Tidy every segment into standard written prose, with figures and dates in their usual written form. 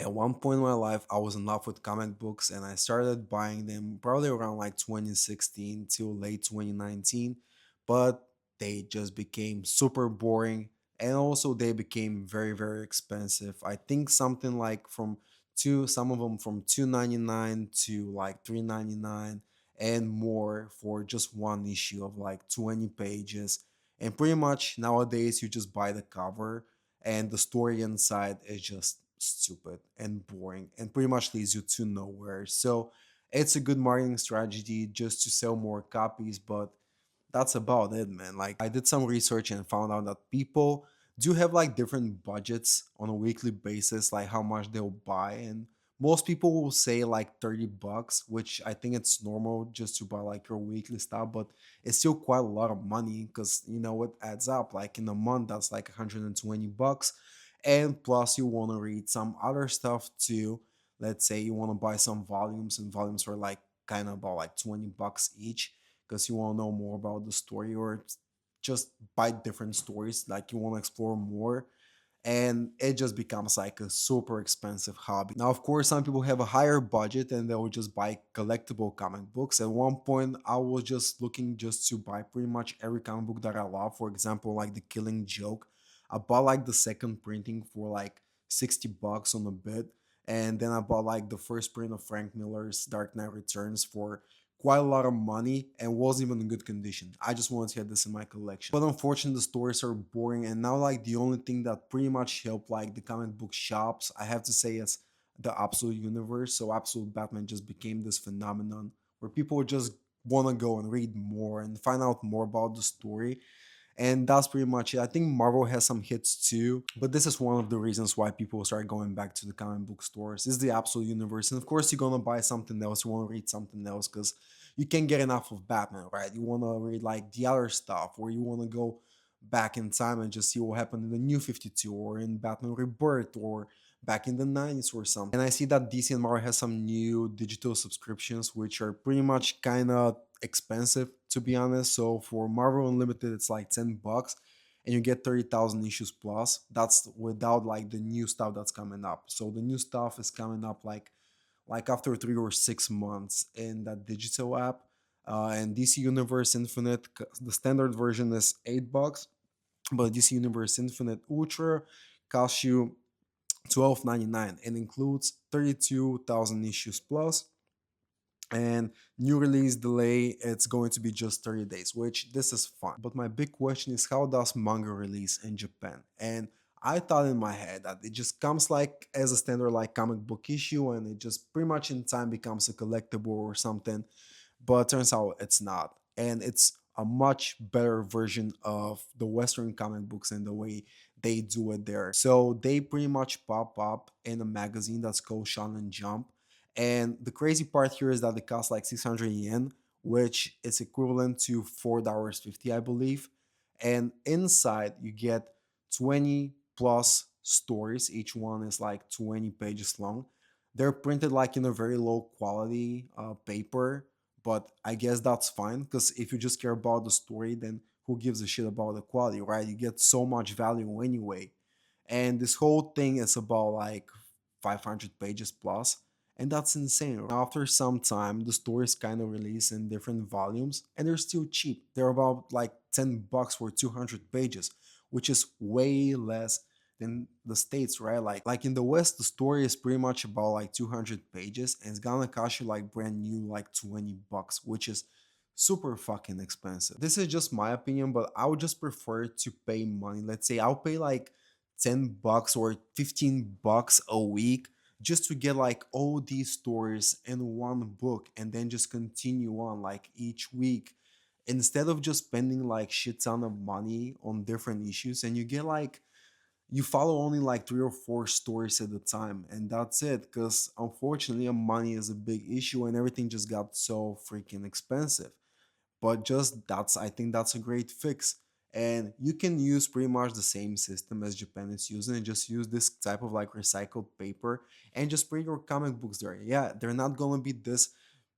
At one point in my life, I was in love with comic books and I started buying them probably around like 2016 till late 2019. But they just became super boring and also they became very, very expensive. I think something like some of them from 2.99 to like 3.99 and more for just one issue of like 20 pages. And pretty much nowadays, you just buy the cover and the story inside is just stupid and boring and pretty much leads you to nowhere. So it's a good marketing strategy just to sell more copies, but that's about it, man. Like I did some research and found out that people do have like different budgets on a weekly basis, like how much they'll buy. And most people will say like 30 bucks, which I think it's normal just to buy like your weekly stuff, but it's still quite a lot of money because you know it adds up. Like in a month, that's like 120 bucks. And plus, you want to read some other stuff too. Let's say you want to buy some volumes, and volumes are like kind of about like 20 bucks each because you want to know more about the story or just buy different stories like you want to explore more, and it just becomes like a super expensive hobby. Now of course some people have a higher budget and they'll just buy collectible comic books. At one point I was just looking just to buy pretty much every comic book that I love. For example, like The Killing Joke, I bought like the second printing for like 60 bucks on a bit, and then I bought like the first print of Frank Miller's Dark Knight Returns for quite a lot of money and wasn't even in good condition. I just wanted to have this in my collection. But unfortunately, the stories are boring, and now like the only thing that pretty much helped like the comic book shops, I have to say, is the Absolute Universe. So Absolute Batman just became this phenomenon where people just want to go and read more and find out more about the story, and that's pretty much it. I think Marvel has some hits too, but this is one of the reasons why people start going back to the comic book stores. Is the Absolute Universe, and of course you're gonna buy something else. You want to read something else because you can't get enough of Batman, right? You want to read like the other stuff, or you want to go back in time and just see what happened in the New 52 or in Batman Rebirth or back in the 90s or something. And I see that DC and Marvel has some new digital subscriptions, which are pretty much kind of expensive to be honest. So for Marvel Unlimited, it's like 10 bucks and you get 30,000 issues plus. That's without like the new stuff that's coming up. So the new stuff is coming up like after 3 or 6 months in that digital app. And DC Universe Infinite, the standard version is 8 bucks, but DC Universe Infinite Ultra costs you 12.99 and includes 32,000 issues plus, and new release delay, it's going to be just 30 days, which this is fine. But my big question is, how does manga release in Japan? And I thought in my head that it just comes like as a standard like comic book issue and it just pretty much in time becomes a collectible or something, but turns out it's not. And it's a much better version of the Western comic books in the way they do it there. So they pretty much pop up in a magazine that's called Shonen Jump. And the crazy part here is that they cost like 600 yen, which is equivalent to $4.50, I believe. And inside, you get 20 plus stories. Each one is like 20 pages long. They're printed like in a very low quality paper, but I guess that's fine because if you just care about the story, then who gives a shit about the quality, right? You get so much value anyway. And this whole thing is about like 500 pages plus, and that's insane. After some time, the stories kind of release in different volumes, and they're still cheap. They're about like 10 bucks for 200 pages, which is way less than the States, right? Like in the West, the story is pretty much about like 200 pages and it's gonna cost you like brand new like 20 bucks, which is super fucking expensive. This is just my opinion, but I would just prefer to pay money. Let's say I'll pay like 10 bucks or 15 bucks a week just to get like all these stories in one book and then just continue on like each week instead of just spending like shit ton of money on different issues, and you get like you follow only like 3 or 4 stories at a time and that's it, because unfortunately money is a big issue and everything just got so freaking expensive. But just that's, I think that's a great fix. And you can use pretty much the same system as Japan is using and just use this type of like recycled paper and just print your comic books there. Yeah, they're not gonna be this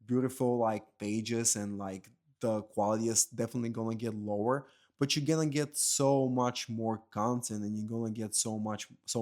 beautiful like pages, and like the quality is definitely gonna get lower, but you're gonna get so much more content and you're gonna get so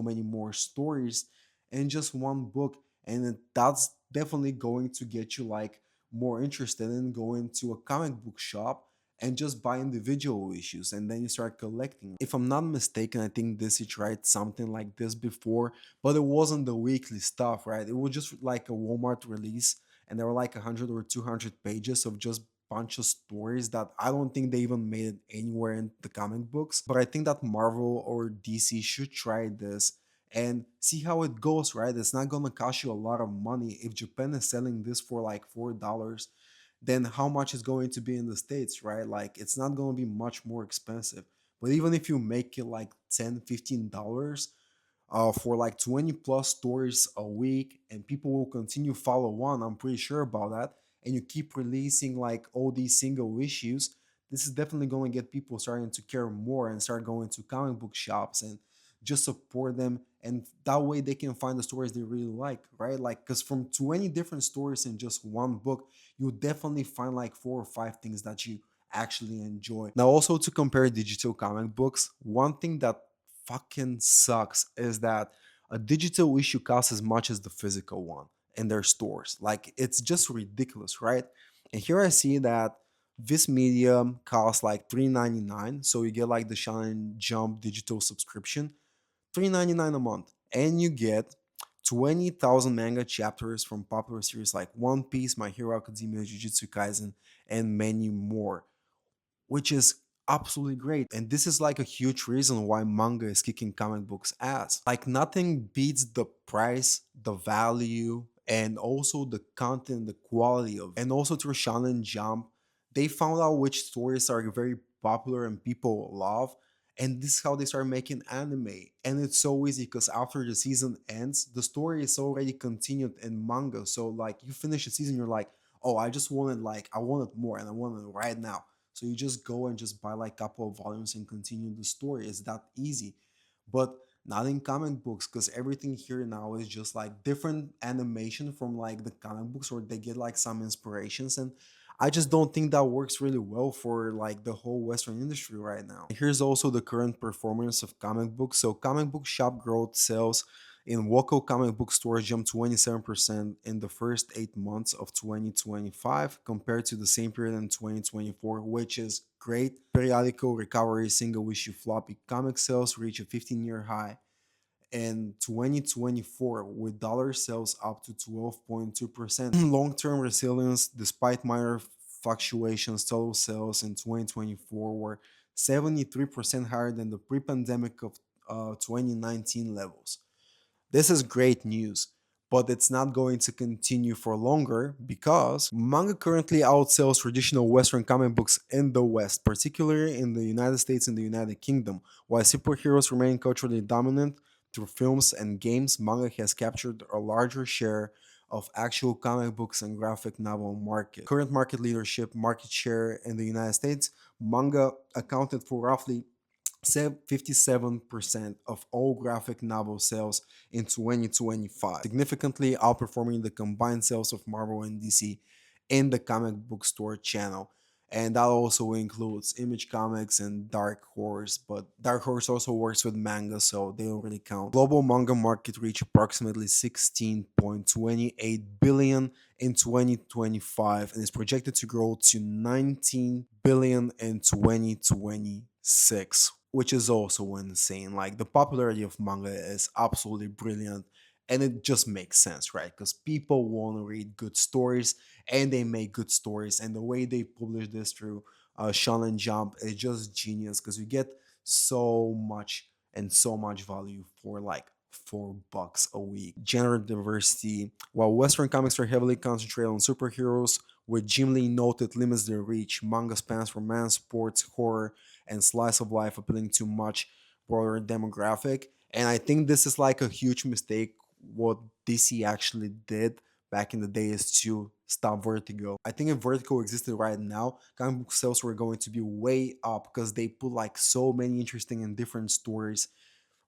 many more stories in just one book. And that's definitely going to get you like more interested in going to a comic book shop and just buy individual issues, and then you start collecting. If I'm not mistaken, I think DC tried something like this before, but it wasn't the weekly stuff, right? It was just like a Walmart release, and there were like 100 or 200 pages of just bunch of stories that I don't think they even made it anywhere in the comic books. But I think that Marvel or DC should try this and see how it goes, right? It's not gonna cost you a lot of money. If Japan is selling this for like $4, then how much is going to be in the States, right? Like it's not gonna be much more expensive. But even if you make it like 10, $15, for like 20 plus stories a week, and people will continue follow one, I'm pretty sure about that, and you keep releasing like all these single issues, this is definitely going to get people starting to care more and start going to comic book shops and just support them, and that way they can find the stories they really like, right? Like because from 20 different stories in just one book, you'll definitely find like 4 or 5 things that you actually enjoy. Now also, to compare digital comic books, one thing that fucking sucks is that a digital issue costs as much as the physical one in their stores. Like it's just ridiculous, right? And here I see that this medium costs like $3.99, so you get like the Shine Jump digital subscription, $3.99 a month, and you get 20,000 manga chapters from popular series like One Piece, My Hero Academia, Jujutsu Kaisen, and many more, which is absolutely great. And this is like a huge reason why manga is kicking comic books ass. Like nothing beats the price, the value, and also the content, the quality of. And also through Shonen Jump, they found out which stories are very popular and people love. And this is how they start making anime. And it's so easy because after the season ends, the story is already continued in manga. So like you finish the season, you're like, oh, I wanted more and I want it right now. So you just go and just buy like a couple of volumes and continue the story. It's that easy. But not in comic books, because everything here now is just like different animation from like the comic books, or they get like some inspirations. And I just don't think that works really well for like the whole Western industry right now. Here's also the current performance of comic books. So comic book shop growth sales in local comic book stores jumped 27% in the first 8 months of 2025 compared to the same period in 2024, which is great. Periodical recovery single issue floppy comic sales reached a 15-year high in 2024, with dollar sales up to 12.2%. Long-term resilience, despite minor fluctuations, total sales in 2024 were 73% higher than the pre-pandemic of 2019 levels. This is great news, but it's not going to continue for longer because manga currently outsells traditional Western comic books in the West, particularly in the United States and the United Kingdom. While superheroes remain culturally dominant through films and games, manga has captured a larger share of actual comic books and graphic novel market. Current market leadership, market share in the United States, manga accounted for roughly 57% of all graphic novel sales in 2025, significantly outperforming the combined sales of Marvel and DC in the comic book store channel. And that also includes Image Comics and Dark Horse, but Dark Horse also works with manga, so they don't really count. Global manga market reached approximately 16.28 billion in 2025 and is projected to grow to 19 billion in 2026, which is also insane. Like the popularity of manga is absolutely brilliant, and it just makes sense, right? Because people want to read good stories, and they make good stories, and the way they publish this through Shonen Jump is just genius because you get so much and so much value for like $4 a week. Gender diversity. While Western comics are heavily concentrated on superheroes, with Jim Lee noted limits their reach, manga spans romance, sports, horror, and slice of life, appealing to much broader demographic. And I think this is like a huge mistake. What DC actually did back in the day is to stop Vertigo. I think if Vertigo existed right now, comic book sales were going to be way up because they put like so many interesting and different stories,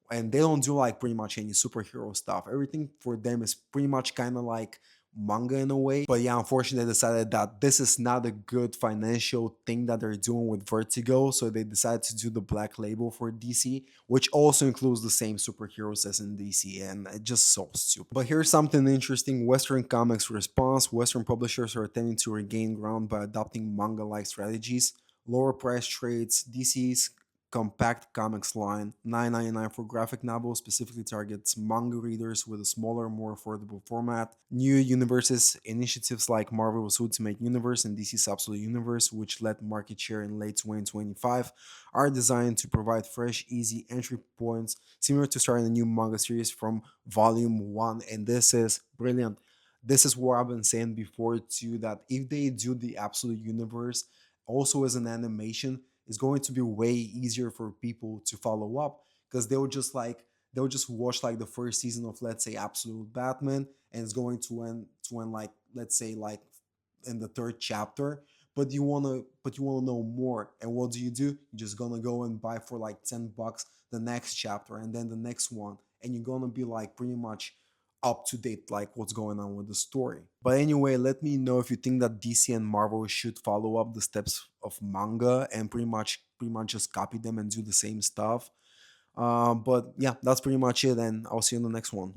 and they don't do like pretty much any superhero stuff. Everything for them is pretty much kind of like manga in a way. But yeah, unfortunately, they decided that this is not a good financial thing that they're doing with Vertigo, so they decided to do the black label for DC, which also includes the same superheroes as in DC, and it just so stupid. But here's something interesting: Western Comics response. Western publishers are attempting to regain ground by adopting manga-like strategies. Lower price trades, DC's compact comics line, 9.99 for graphic novels, specifically targets manga readers with a smaller, more affordable format. New universes, initiatives like Marvel's Ultimate Universe and DC's Absolute Universe, which led market share in late 2025, are designed to provide fresh, easy entry points, similar to starting a new manga series from volume 1. And this is brilliant. This is what I've been saying before too, that if they do the Absolute Universe also as an animation, it's going to be way easier for people to follow up, because they'll just watch like the first season of, let's say, Absolute Batman, and it's going to end like, let's say, like in the third chapter. But you wanna know more, and what do? You're just gonna go and buy for like $10 the next chapter, and then the next one, and you're gonna be like pretty much up to date, like what's going on with the story. But anyway, let me know if you think that DC and Marvel should follow up the steps of manga and pretty much just copy them and do the same stuff. But yeah, that's pretty much it, and I'll see you in the next one.